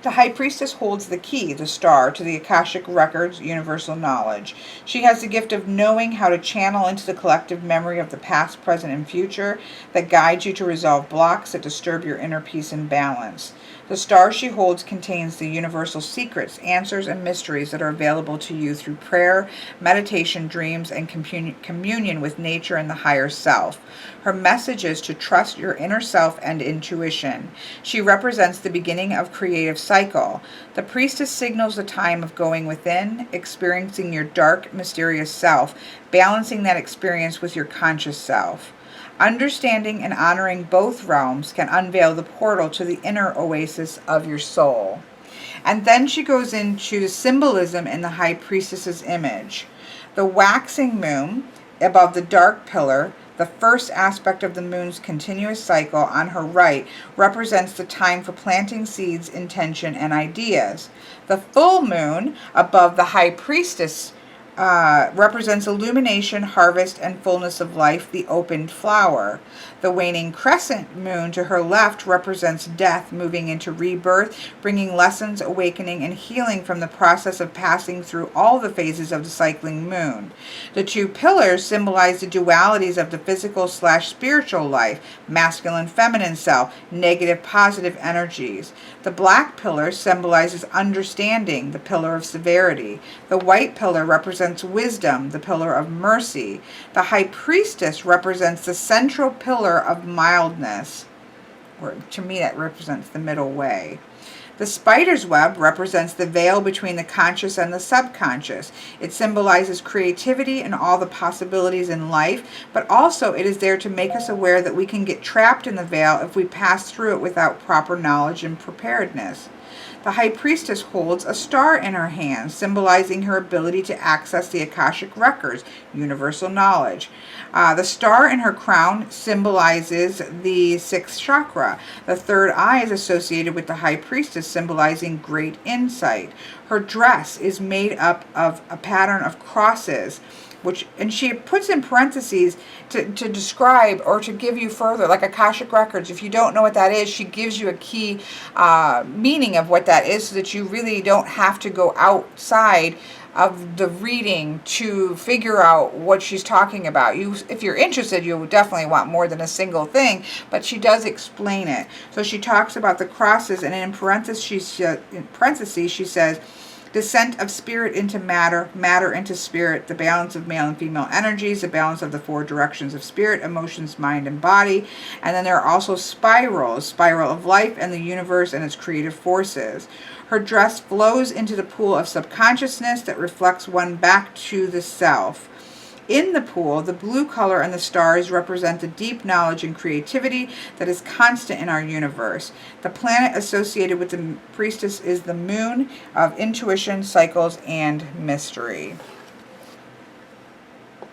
The High Priestess holds the key, the star, to the Akashic Records' universal knowledge. She has the gift of knowing how to channel into the collective memory of the past, present, and future that guides you to resolve blocks that disturb your inner peace and balance. The star she holds contains the universal secrets, answers, and mysteries that are available to you through prayer, meditation, dreams, and communion with nature and the higher self. Her message is to trust your inner self and intuition. She represents the beginning of creative cycle. The priestess signals the time of going within, experiencing your dark, mysterious self, balancing that experience with your conscious self. Understanding and honoring both realms can unveil the portal to the inner oasis of your soul. And then she goes into symbolism in the High Priestess's image. The waxing moon above the dark pillar, the first aspect of the moon's continuous cycle on her right, represents the time for planting seeds, intention, and ideas. The full moon above the High Priestess represents illumination, harvest, and fullness of life, the opened flower. The waning crescent moon to her left represents death, moving into rebirth, bringing lessons, awakening, and healing from the process of passing through all the phases of the cycling moon. The two pillars symbolize the dualities of the physical/spiritual life, masculine, feminine self, negative, positive energies. The black pillar symbolizes understanding, the pillar of severity. The white pillar represents wisdom, the pillar of mercy. The High Priestess represents the central pillar of mildness, or to me that represents the middle way. The spider's web represents the veil between the conscious and the subconscious. It symbolizes creativity and all the possibilities in life, but also it is there to make us aware that we can get trapped in the veil if we pass through it without proper knowledge and preparedness. The High Priestess holds a star in her hand, symbolizing her ability to access the Akashic Records, universal knowledge. The star in her crown symbolizes the sixth chakra. The third eye is associated with the High Priestess, symbolizing great insight. Her dress is made up of a pattern of crosses, and she puts in parentheses to describe or to give you further, like Akashic Records. If you don't know what that is, she gives you a key meaning of what that is so that you really don't have to go outside of the reading to figure out what she's talking about. If you're interested, you definitely want more than a single thing, but she does explain it. So she talks about the crosses, and in parentheses she says, descent of spirit into matter, matter into spirit, the balance of male and female energies, the balance of the four directions of spirit, emotions, mind, and body. And then there are also spirals, spiral of life and the universe and its creative forces. Her dress flows into the pool of subconsciousness that reflects one back to the self. In the pool, the blue color and the stars represent the deep knowledge and creativity that is constant in our universe. The planet associated with the priestess is the moon of intuition, cycles, and mystery.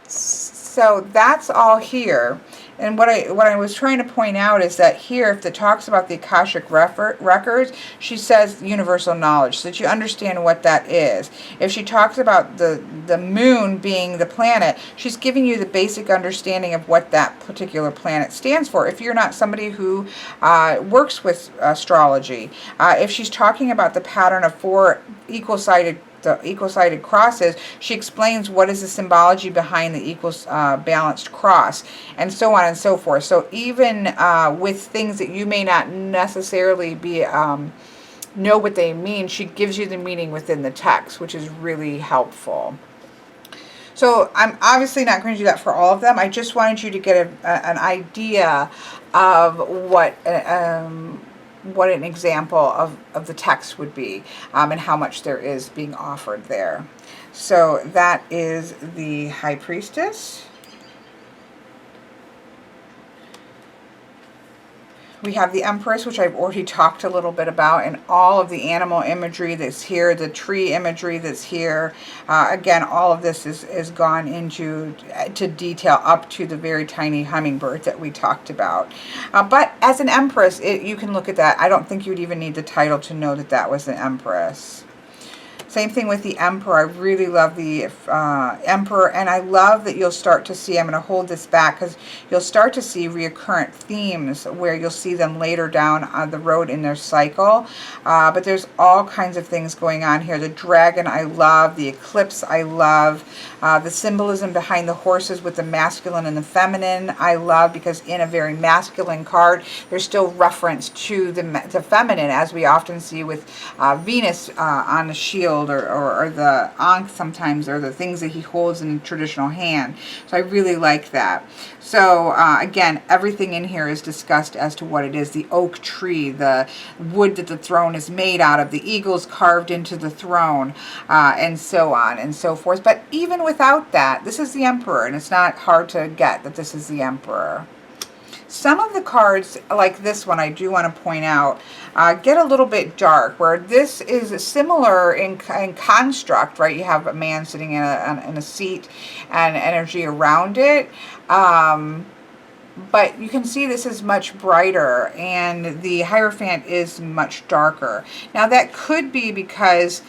So that's all here. And what I was trying to point out is that here, if it talks about the Akashic Records, she says universal knowledge, so that you understand what that is. If she talks about the moon being the planet, she's giving you the basic understanding of what that particular planet stands for. If you're not somebody who works with astrology, if she's talking about the pattern of four equal-sided crosses, she explains what is the symbology behind the equal balanced cross, and so on and so forth. So even with things that you may not necessarily be know what they mean, she gives you the meaning within the text, which is really helpful. So I'm obviously not going to do that for all of them. I just wanted you to get an idea of what an example of the text would be, and how much there is being offered there. So that is the High Priestess. We have the Empress, which I've already talked a little bit about, and all of the animal imagery that's here, the tree imagery that's here. Again, all of this is gone into detail up to the very tiny hummingbird that we talked about. But as an Empress, you can look at that. I don't think you'd even need the title to know that that was an Empress. Same thing with the Emperor. I really love the Emperor, and I love that you'll start to see, I'm going to hold this back because you'll start to see recurrent themes where you'll see them later down on the road in their cycle. But there's all kinds of things going on here. The dragon I love, the eclipse I love, the symbolism behind the horses with the masculine and the feminine I love, because in a very masculine card, there's still reference to the feminine, as we often see with Venus on the shield, or the Ankh sometimes, or the things that he holds in a traditional hand. So I really like that. So again, everything in here is discussed as to what it is. The oak tree, the wood that the throne is made out of, the eagles carved into the throne, and so on and so forth. But even without that, this is the Emperor, and it's not hard to get that this is the Emperor. Some of the cards, like this one, I do want to point out, get a little bit dark, where this is similar in construct, right? You have a man sitting in a seat and energy around it. But you can see this is much brighter, and the Hierophant is much darker. Now that could be because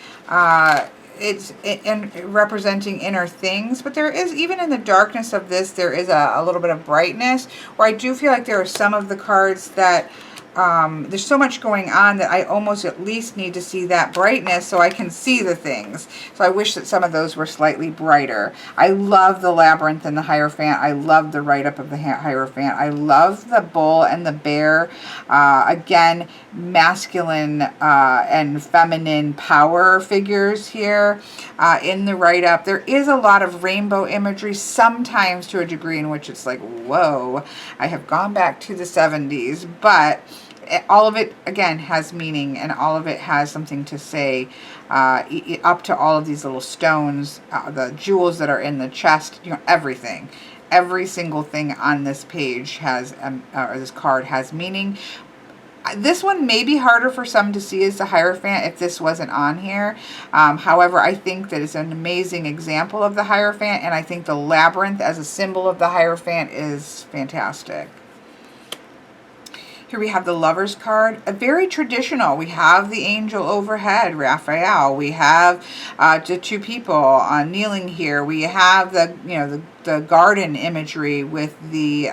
it's in representing inner things, but there is, even in the darkness of this, there is a little bit of brightness, where I do feel like there are some of the cards that there's so much going on that I almost at least need to see that brightness so I can see the things. So I wish that some of those were slightly brighter. I love the Labyrinth and the Hierophant. I love the write-up of the Hierophant. I love the bull and the bear. Again, masculine and feminine power figures here in the write-up. There is a lot of rainbow imagery, sometimes to a degree in which it's like, whoa, I have gone back to the 70s, but all of it, again, has meaning, and all of it has something to say, up to all of these little stones, the jewels that are in the chest, you know, everything. Every single thing on this page has, or this card has meaning. This one may be harder for some to see as the Hierophant if this wasn't on here. However, I think that it's an amazing example of the Hierophant, and I think the Labyrinth as a symbol of the Hierophant is fantastic. Here we have the Lover's card, a very traditional. We have the angel overhead, Raphael. We have the two people kneeling here. We have the, you know, the garden imagery with the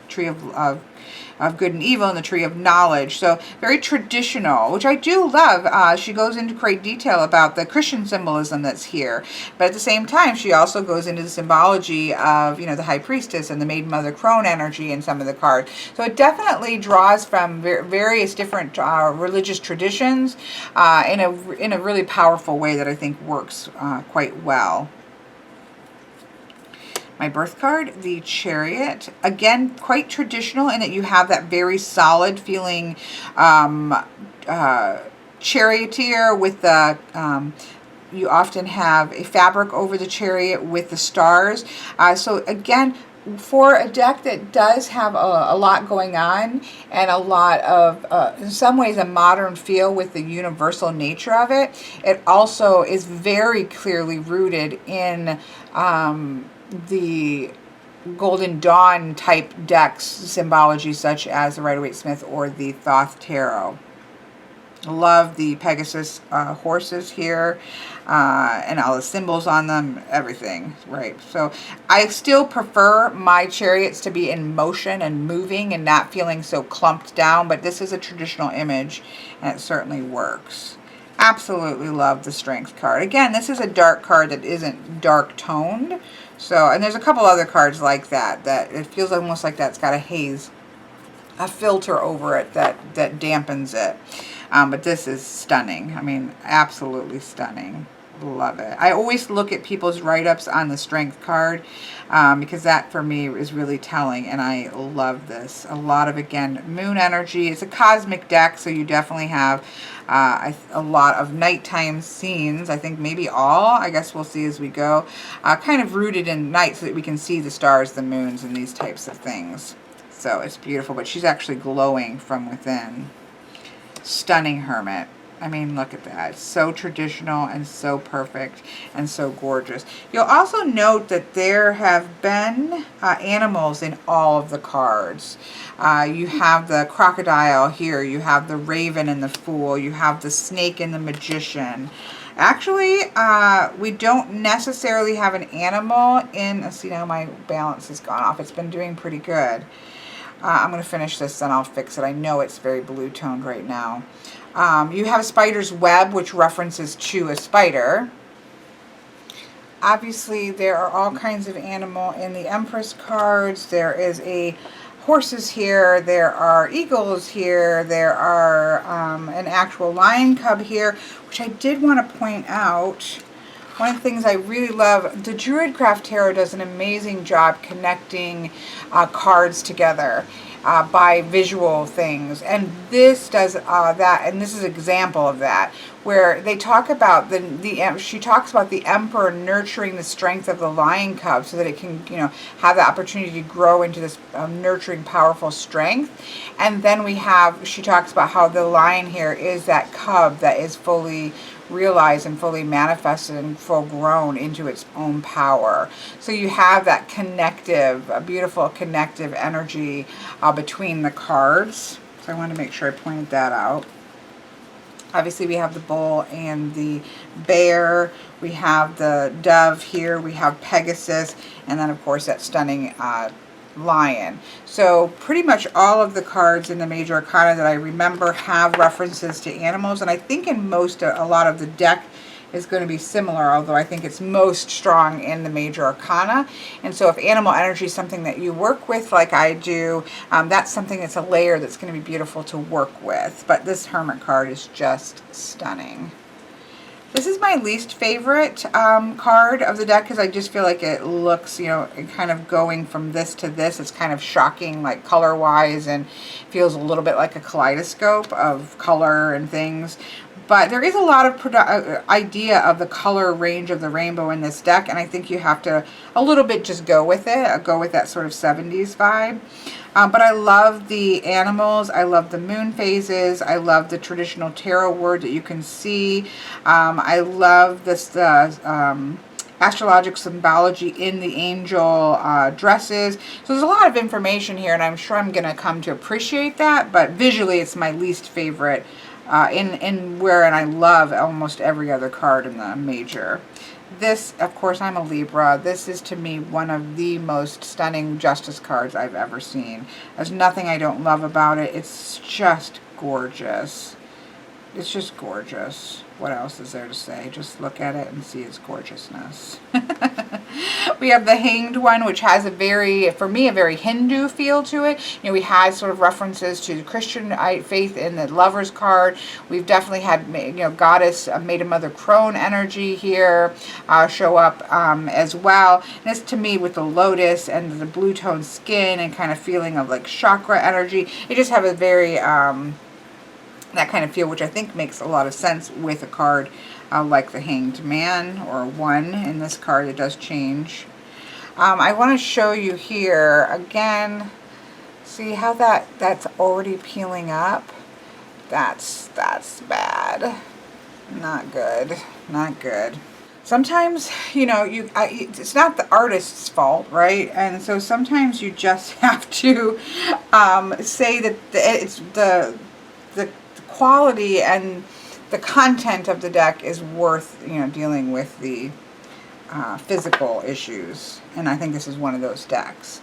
tree of good and evil and the tree of knowledge. So very traditional, which I do love. She goes into great detail about the Christian symbolism that's here, but at the same time she also goes into the symbology of, you know, the High Priestess and the Maiden Mother Crone energy in some of the cards. So it definitely draws from various different religious traditions in a really powerful way that I think works quite well. My birth card, the Chariot. Again, quite traditional in that you have that very solid feeling charioteer with the, you often have a fabric over the chariot with the stars. So again, for a deck that does have a lot going on and a lot of, in some ways, a modern feel with the universal nature of it, it also is very clearly rooted in the Golden Dawn type decks symbology, such as the Rider-Waite-Smith or the Thoth Tarot. Love the Pegasus horses here and all the symbols on them, everything, right? So I still prefer my chariots to be in motion and moving and not feeling so clumped down, but this is a traditional image and it certainly works. Absolutely love the Strength card. Again, this is a dark card that isn't dark toned. So, and there's a couple other cards like that, that it feels almost like that's got a haze, a filter over it that dampens it. But this is stunning. I mean, absolutely stunning. Love it. I always look at people's write-ups on the Strength card because that for me is really telling, and I love this. A lot of, again, moon energy. It's a cosmic deck, so you definitely have a lot of nighttime scenes. I think maybe all. I guess we'll see as we go. Kind of rooted in night so that we can see the stars, the moons, and these types of things. So it's beautiful, but she's actually glowing from within. Stunning Hermit. I mean, look at that. It's so traditional and so perfect and so gorgeous. You'll also note that there have been animals in all of the cards. You have the crocodile here. You have the raven and the fool. You have the snake and the magician. Actually, we don't necessarily have an animal in, see now my balance has gone off. It's been doing pretty good. I'm going to finish this, then I'll fix it. I know it's very blue toned right now. You have a spider's web, which references to a spider. Obviously, there are all kinds of animal in the Empress cards. There is a horses here, there are eagles here, there are an actual lion cub here, which I did want to point out. One of the things I really love, the Druidcraft Tarot does an amazing job connecting cards together by visual things, and this does that, and this is an example of that, where they talk about she talks about the Emperor nurturing the strength of the lion cub so that it can, you know, have the opportunity to grow into this nurturing, powerful strength. And then she talks about how the lion here is that cub that is fully realized and fully manifested and full grown into its own power. So you have that connective, a beautiful connective energy between the cards. So I want to make sure I pointed that out. Obviously we have the bull and the bear, we have the dove here, we have Pegasus, and then of course that stunning lion. So pretty much all of the cards in the major arcana that I remember have references to animals, and I think in a lot of the deck is going to be similar, although I think it's most strong in the major arcana. And so if animal energy is something that you work with like I do, that's something that's a layer that's going to be beautiful to work with. But this Hermit card is just stunning. This is my least favorite card of the deck because I just feel like it looks, you know, kind of going from this to this. It's kind of shocking, like color-wise, and feels a little bit like a kaleidoscope of color and things. But there is a lot of idea of the color range of the rainbow in this deck, and I think you have to a little bit just go with it, go with that sort of 70s vibe. But I love the animals, I love the moon phases, I love the traditional tarot word that you can see. I love this astrologic symbology in the angel dresses. So there's a lot of information here, and I'm sure I'm going to come to appreciate that, but visually it's my least favorite and I love almost every other card in the major. This, of course, I'm a Libra. This is to me one of the most stunning Justice cards I've ever seen. There's nothing I don't love about it. It's just gorgeous. It's just gorgeous. What else is there to say? Just look at it and see its gorgeousness. We have the Hanged one, which has for me, a very Hindu feel to it. You know, we had sort of references to Christian faith in the Lover's card. We've definitely had, you know, Goddess, Maiden Mother Crone energy here show up as well. And this, to me, with the lotus and the blue tone skin and kind of feeling of like chakra energy, it just have a very that kind of feel, which I think makes a lot of sense with a card like the Hanged Man, or one. In this card it does change. I want to show you here again, see how that's already peeling up. That's bad. Not good. Not good. Sometimes, you know, it's not the artist's fault, right? And so sometimes you just have to say that it's the quality and the content of the deck is worth, you know, dealing with the physical issues. And I think this is one of those decks.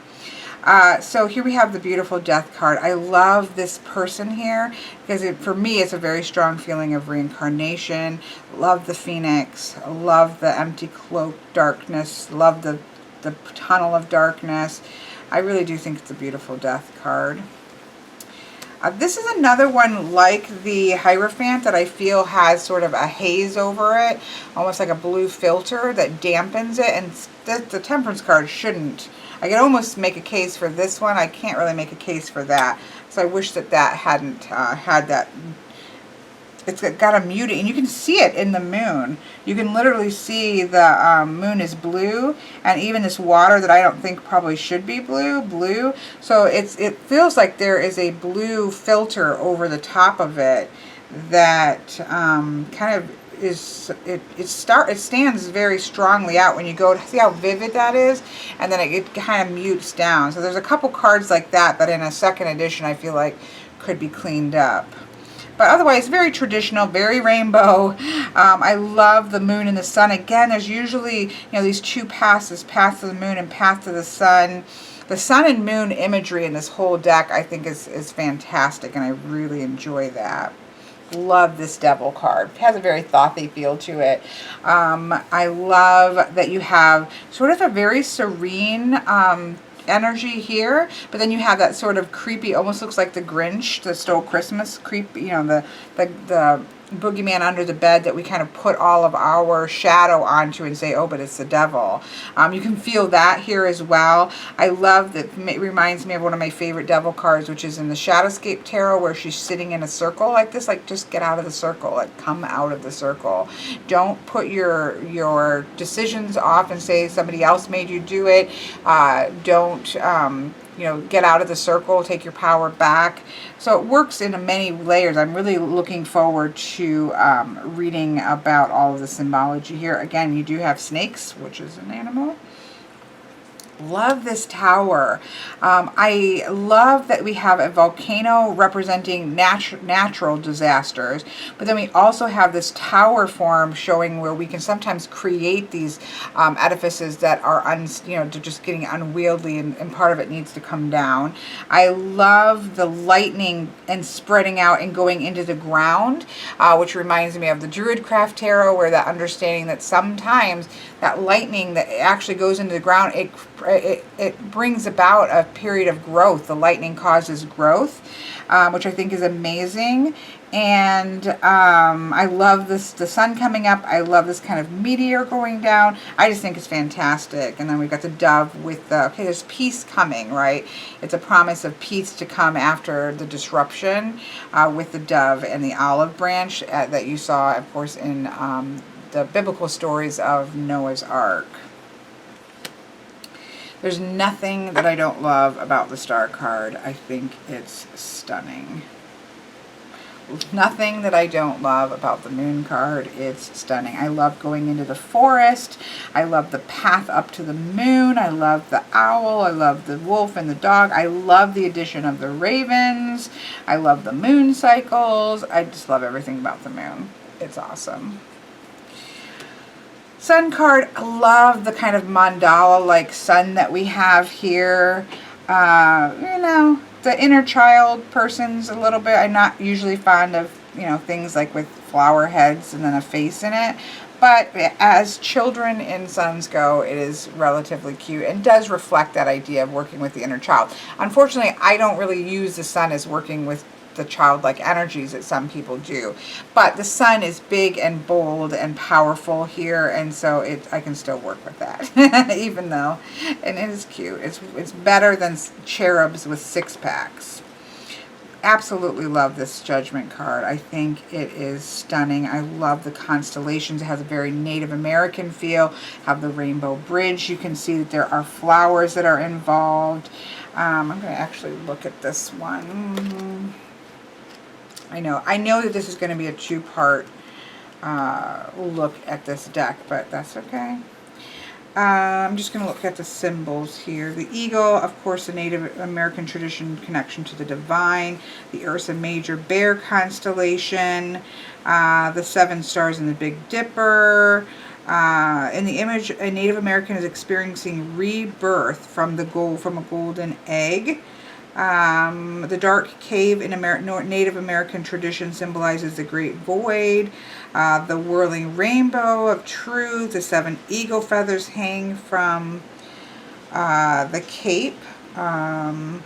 So here we have the beautiful Death card. I love this person here because for me it's a very strong feeling of reincarnation. Love the Phoenix. Love the empty cloak darkness. Love the tunnel of darkness. I really do think it's a beautiful Death card. This is another one like the Hierophant that I feel has sort of a haze over it, almost like a blue filter that dampens it, and the Temperance card shouldn't. I can almost make a case for this one. I can't really make a case for that, so I wish that hadn't had that. It's got a muted, and you can see it in the moon. You can literally see the moon is blue, and even this water that I don't think probably should be blue. So it feels like there is a blue filter over the top of it that kind of it stands very strongly out when you go to see how vivid that is, and then it kind of mutes down. So there's a couple cards like that in a second edition I feel like could be cleaned up. But otherwise, very traditional, very rainbow. I love the moon and the sun. Again, there's usually, you know, these two paths, path to the moon and path to the sun. The sun and moon imagery in this whole deck, I think, is fantastic, and I really enjoy that. Love this devil card. It has a very thoughty feel to it. I love that you have sort of a very serene energy here, but then you have that sort of creepy, almost looks like the Grinch, the Stole Christmas creepy, you know, the boogeyman under the bed that we kind of put all of our shadow onto and say, oh, but it's the devil. You can feel that here as well. I love that. It reminds me of one of my favorite devil cards, which is in the Shadowscape Tarot, where she's sitting in a circle like this, like just get out of the circle, like come out of the circle. Don't put your decisions off and say somebody else made you do it. Don't you know, get out of the circle, take your power back. So it works in many layers. I'm really looking forward to reading about all of the symbology here. Again, you do have snakes, which is an animal. Love this tower. I love that we have a volcano representing natural disasters, but then we also have this tower form showing where we can sometimes create these edifices that are you know, they're just getting unwieldy, and part of it needs to come down. I love the lightning and spreading out and going into the ground, which reminds me of the Druidcraft Tarot, where that understanding that sometimes that lightning that actually goes into the ground, it brings about a period of growth. The lightning causes growth, which I think is amazing. And I love this, the sun coming up. I love this kind of meteor going down. I just think it's fantastic. And then we've got the dove with the, okay, there's peace coming, right? It's a promise of peace to come after the disruption, with the dove and the olive branch that you saw, of course, in the biblical stories of Noah's Ark. There's nothing that I don't love about the Star card. I think it's stunning. Nothing that I don't love about the Moon card. It's stunning. I love going into the forest. I love the path up to the moon. I love the owl. I love the wolf and the dog. I love the addition of the ravens. I love the moon cycles. I just love everything about the moon. It's awesome. Sun card, I love the kind of mandala-like sun that we have here. You know, the inner child person's a little bit, I'm not usually fond of, you know, things like with flower heads and then a face in it. But as children in suns go, it is relatively cute and does reflect that idea of working with the inner child. Unfortunately, I don't really use the sun as working with the childlike energies that some people do, but the sun is big and bold and powerful here, and so I can still work with that. Even though, and it is cute. It's better than cherubs with six packs. Absolutely love this Judgment card. I think it is stunning. I love the constellations. It has a very Native American feel. Have the rainbow bridge. You can see that there are flowers that are involved. I'm going to actually look at this one. I know that this is going to be a two-part look at this deck, but that's okay. I'm just going to look at the symbols here. The eagle, of course, the Native American tradition connection to the divine. The Ursa Major Bear constellation. The 7 stars in the Big Dipper. In the image, a Native American is experiencing rebirth from a golden egg. The dark cave in Native American tradition symbolizes the great void. The whirling rainbow of truth. The 7 eagle feathers hang from the cape. The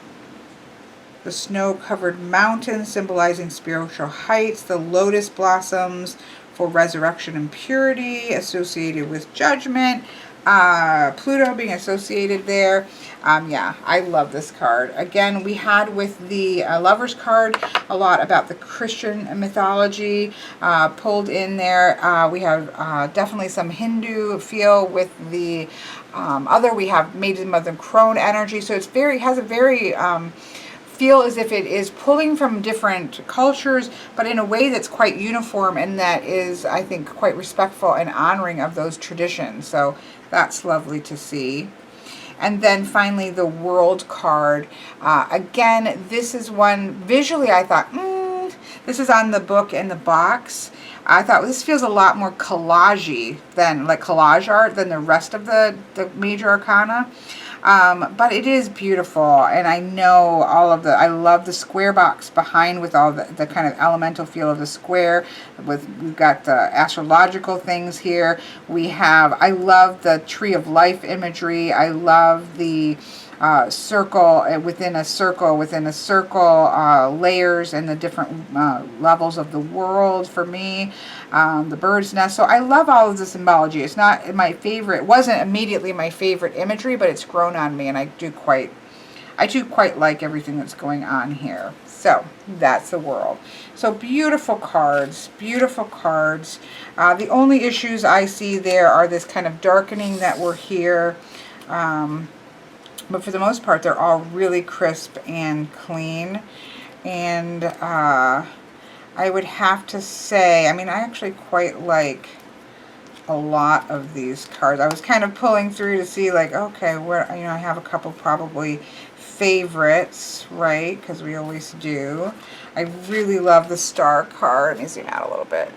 snow-covered mountains symbolizing spiritual heights. The lotus blossoms for resurrection and purity associated with judgment. Pluto being associated there. Yeah, I love this card. Again, we had with the Lovers card a lot about the Christian mythology pulled in there. We have definitely some Hindu feel with the other. We have Maiden Mother Crone energy, so it's has a very feel as if it is pulling from different cultures, but in a way that's quite uniform and that is, I think, quite respectful and honoring of those traditions. So that's lovely to see. And then finally the World card. Again, this is one, visually I thought, This is on the book and the box. I thought this feels a lot more collage-y than like collage art than the rest of the major arcana. But it is beautiful, and I know I love the square box behind with all the kind of elemental feel of the square. We've got the astrological things here. I love the tree of life imagery. I love the circle within a circle within a circle, layers and the different levels of the world for me. The bird's nest. So I love all of the symbology. It's not my favorite. It wasn't immediately my favorite imagery, but it's grown on me, and I do quite like everything that's going on here. So that's the world. So beautiful cards, beautiful cards. The only issues I see there are this kind of darkening that we're here. But for the most part, they're all really crisp and clean. And I would have to say, I mean, I actually quite like a lot of these cards. I was kind of pulling through to see, like, okay, where, you know, I have a couple probably favorites, right? Because we always do. I really love the Star card. Let me zoom out a little bit.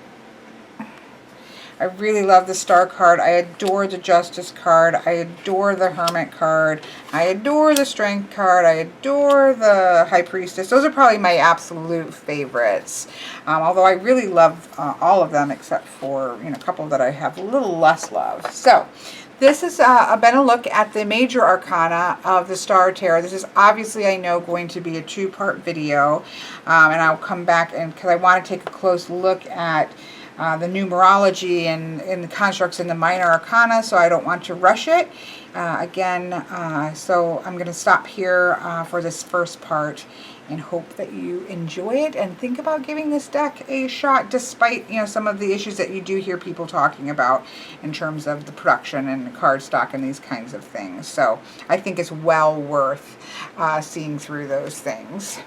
I really love the Star card. I adore the Justice card. I adore the Hermit card. I adore the Strength card. I adore the High Priestess. Those are probably my absolute favorites. Although I really love all of them except for, you know, a couple that I have a little less love. So this has been a look at the major arcana of the Star Tarot. This is obviously, I know, going to be a two-part video. And I'll come back because I want to take a close look at the numerology and the constructs in the minor arcana, so I don't want to rush it. So I'm going to stop here for this first part and hope that you enjoy it and think about giving this deck a shot, despite, you know, some of the issues that you do hear people talking about in terms of the production and the card stock and these kinds of things. So I think it's well worth seeing through those things.